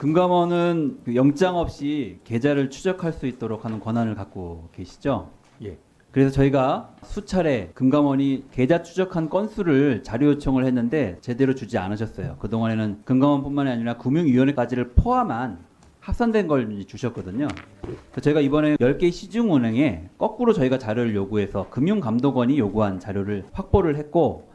금감원은 그 영장 없이 계좌를 추적할 수 있도록 하는 권한을 갖고 계시죠? 예. 그래서 저희가 수차례 금감원이 계좌 추적한 건수를 자료 요청을 했는데 제대로 주지 않으셨어요. 그동안에는 금감원뿐만이 아니라 금융위원회까지를 포함한 합산된 걸 주셨거든요. 그래서 저희가 이번에 10개 시중은행에 거꾸로 저희가 자료를 요구해서 금융감독원이 요구한 자료를 확보를 했고,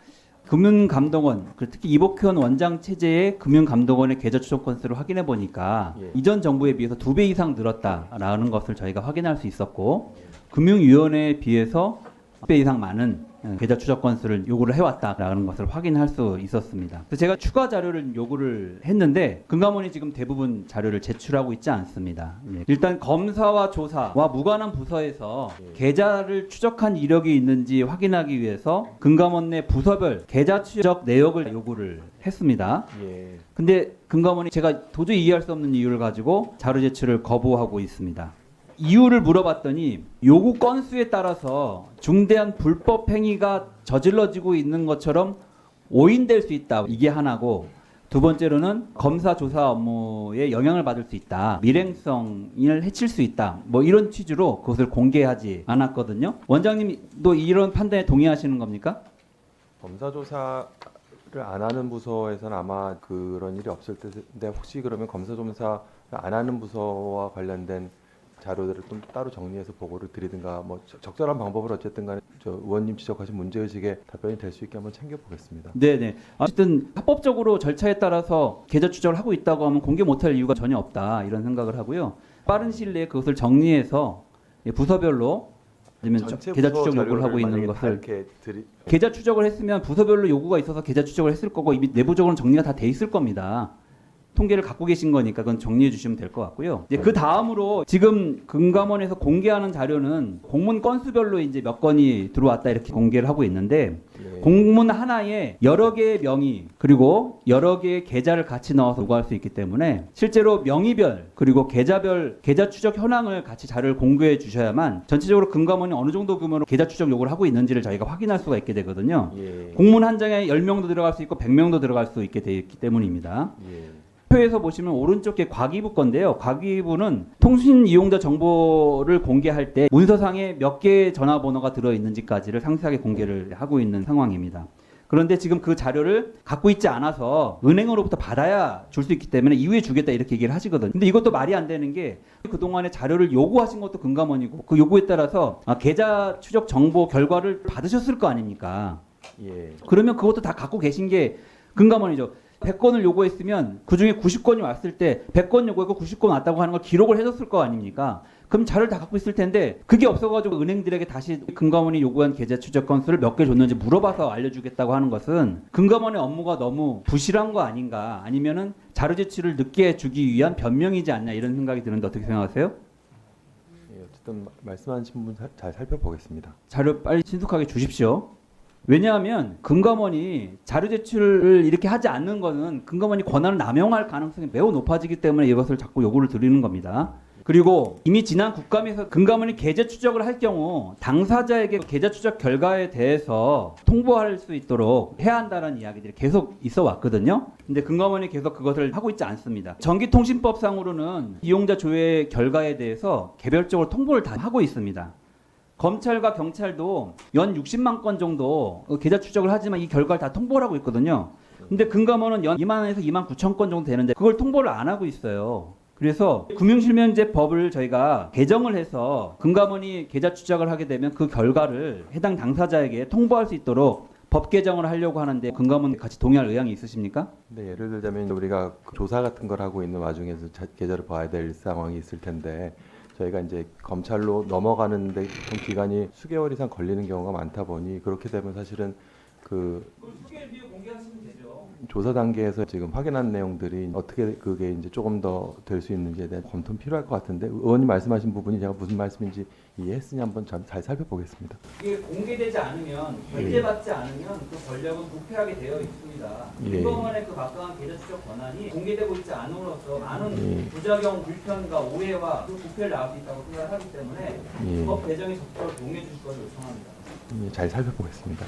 금융감독원, 특히 이복현 원장 체제의 금융감독원의 계좌 추적 건수를 확인해 보니까 이전 정부에 비해서 2배 이상 늘었다라는 것을 저희가 확인할 수 있었고, 금융위원회에 비해서 10배 이상 많은 계좌 추적 건수를 요구를 해왔다라는 것을 확인할 수 있었습니다. 그래서 제가 추가 자료를 요구를 했는데 금감원이 지금 대부분 자료를 제출하고 있지 않습니다. 일단 검사와 조사와 무관한 부서에서 계좌를 추적한 이력이 있는지 확인하기 위해서 금감원 내 부서별 계좌 추적 내역을 요구를 했습니다. 근데 금감원이 제가 도저히 이해할 수 없는 이유를 가지고 자료 제출을 거부하고 있습니다. 이유를 물어봤더니 요구 건수에 따라서 중대한 불법 행위가 저질러지고 있는 것처럼 오인될 수 있다. 이게 하나고, 두 번째로는 검사 조사 업무에 영향을 받을 수 있다. 밀행성을 해칠 수 있다. 뭐 이런 취지로 그것을 공개하지 않았거든요. 원장님도 이런 판단에 동의하시는 겁니까? 검사 조사를 안 하는 부서에서는 아마 그런 일이 없을 텐데, 혹시 그러면 검사 조사를 안 하는 부서와 관련된 자료들을 좀 따로 정리해서 보고를 드리든가, 뭐 적절한 방법을 어쨌든 간에 저 의원님 지적하신 문제의식에 답변이 될 수 있게 한번 챙겨보겠습니다. 네네. 어쨌든 합법적으로 절차에 따라서 계좌 추적을 하고 있다고 하면 공개 못할 이유가 전혀 없다, 이런 생각을 하고요. 빠른 시일 내에 그것을 정리해서 부서별로 아니면 계좌 추적 요구를 하고 있는 것을 계좌 추적을 했으면 부서별로 요구가 있어서 계좌 추적을 했을 거고, 이미 내부적으로는 정리가 다 돼 있을 겁니다. 통계를 갖고 계신 거니까 그건 정리해 주시면 될 것 같고요. 이제 그 다음으로 지금 금감원에서 공개하는 자료는 공문 건수별로 이제 몇 건이 들어왔다 이렇게 공개를 하고 있는데, 공문 하나에 여러 개의 명의 그리고 여러 개의 계좌를 같이 넣어서 요구할 수 있기 때문에 실제로 명의별 그리고 계좌별 계좌 추적 현황을 같이 자료를 공개해 주셔야만 전체적으로 금감원이 어느 정도 규모로 계좌 추적 요구를 하고 있는지를 저희가 확인할 수가 있게 되거든요. 공문 한 장에 10명도 들어갈 수 있고 100명도 들어갈 수 있게 되어 있기 때문입니다. 표에서 보시면 오른쪽에 과기부 건데요. 과기부는 통신 이용자 정보를 공개할 때 문서상에 몇 개의 전화번호가 들어있는지까지를 상세하게 공개를 하고 있는 상황입니다. 그런데 지금 그 자료를 갖고 있지 않아서 은행으로부터 받아야 줄 수 있기 때문에 이후에 주겠다 이렇게 얘기를 하시거든요. 근데 이것도 말이 안 되는 게, 그동안에 자료를 요구하신 것도 금감원이고 그 요구에 따라서 계좌 추적 정보 결과를 받으셨을 거 아닙니까? 그러면 그것도 다 갖고 계신 게 금감원이죠. 100건을 요구했으면 그중에 90건이 왔을 때 100건 요구했고 90건 왔다고 하는 걸 기록을 해줬을 거 아닙니까? 그럼 자료를 다 갖고 있을 텐데 그게 없어가지고 은행들에게 다시 금감원이 요구한 계좌 추적 건수를 몇 개 줬는지 물어봐서 알려주겠다고 하는 것은 금감원의 업무가 너무 부실한 거 아닌가, 아니면은 자료 제출을 늦게 주기 위한 변명이지 않냐, 이런 생각이 드는데 어떻게 생각하세요? 어쨌든 말씀하신 부분 잘 살펴보겠습니다. 자료 빨리 신속하게 주십시오. 왜냐하면 금감원이 자료 제출을 이렇게 하지 않는 것은 금감원이 권한을 남용할 가능성이 매우 높아지기 때문에 이것을 자꾸 요구를 드리는 겁니다. 그리고 이미 지난 국감에서 금감원이 계좌 추적을 할 경우 당사자에게 계좌 추적 결과에 대해서 통보할 수 있도록 해야 한다는 이야기들이 계속 있어 왔거든요. 근데 금감원이 계속 그것을 하고 있지 않습니다. 전기통신법상으로는 이용자 조회 결과에 대해서 개별적으로 통보를 다 하고 있습니다. 검찰과 경찰도 연 60만 건 정도 계좌 추적을 하지만 이 결과를 다 통보를 하고 있거든요. 근데 금감원은 연 2만에서 2만 9천 건 정도 되는데 그걸 통보를 안 하고 있어요. 그래서 금융실명제법을 저희가 개정을 해서 금감원이 계좌 추적을 하게 되면 그 결과를 해당 당사자에게 통보할 수 있도록 법 개정을 하려고 하는데 금감원 같이 동의할 의향이 있으십니까? 네, 예를 들자면 우리가 조사 같은 걸 하고 있는 와중에서 계좌를 봐야 될 상황이 있을 텐데, 저희가 이제 검찰로 넘어가는데 좀 기간이 수개월 이상 걸리는 경우가 많다 보니, 그렇게 되면 사실은 그 수개월 뒤에 공개하시면 되죠. 조사 단계에서 지금 확인한 내용들이 어떻게 그게 이제 조금 더 될 수 있는지에 대한 검토는 필요할 것 같은데, 의원님 말씀하신 부분이 제가 무슨 말씀인지 이해했으니 한번 잘 살펴보겠습니다. 이게 공개되지 않으면, 결제받지 않으면 그 권력은 부패하게 되어 있습니다. 금감원의 그 막강한 계좌 추적 권한이 공개되고 있지 않음으로써 많은 부작용, 불편과 오해와 그 부패를 낳을 수 있다고 생각하기 때문에 법 개정에 적극적으로 동의해 주실 것을 요청합니다. 잘 살펴보겠습니다.